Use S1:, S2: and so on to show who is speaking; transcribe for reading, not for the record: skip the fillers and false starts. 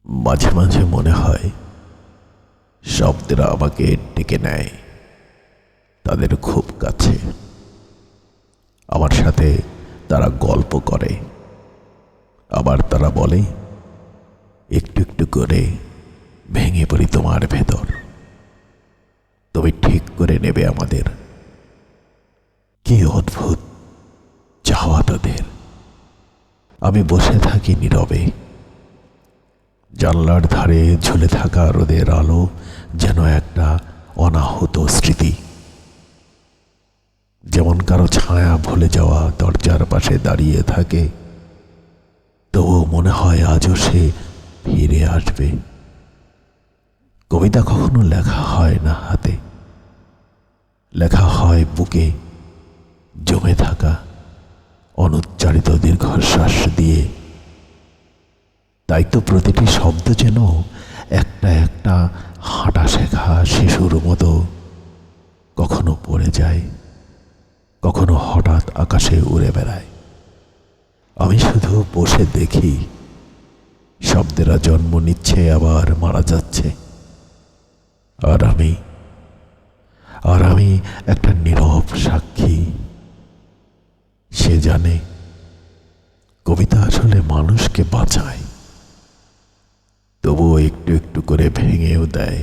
S1: মাঝে মাঝে মনে হয় শব্দেরা আমাকে ডেকে নেয় তাদের খুব কাছে। আমার সাথে তারা গল্প করে, আবার তারা বলে একটু একটু করে ভেঙে পড়ি তোমার ভেতর, তুমি ঠিক করে নেবে আমাদের। কি অদ্ভুত চাওয়া তাদের। আমি বসে থাকি নীরবে, জানলার ধারে ঝুলে থাকা রোদের আলো যেন একটা অনাহত স্মৃতি, যেমন কারো ছায়া ভুলে যাওয়া দরজার পাশে দাঁড়িয়ে থাকে, তবুও মনে হয় আজও সে ফিরে আসবে। কবিতা কখনো লেখা হয় না হাতে, লেখা হয় বুকে জমে থাকা অনুচ্চারিত দীর্ঘশ্বাস দিয়ে। তাই তো প্রতিটি শব্দ যেন একটা একটা হাঁটা শেখা শিশুর মতো কখনো পড়ে যায়, কখনো হঠাৎ আকাশে উড়ে বেড়ায়। আমি শুধু বসে দেখি শব্দেরা জন্ম নিচ্ছে আবার মারা যাচ্ছে, আর আমি একটা নীরব সাক্ষী। সে জানে কবিতা আসলে মানুষকে বাঁচায়, তবুও একটু একটু করে ভেঙেও দেয়।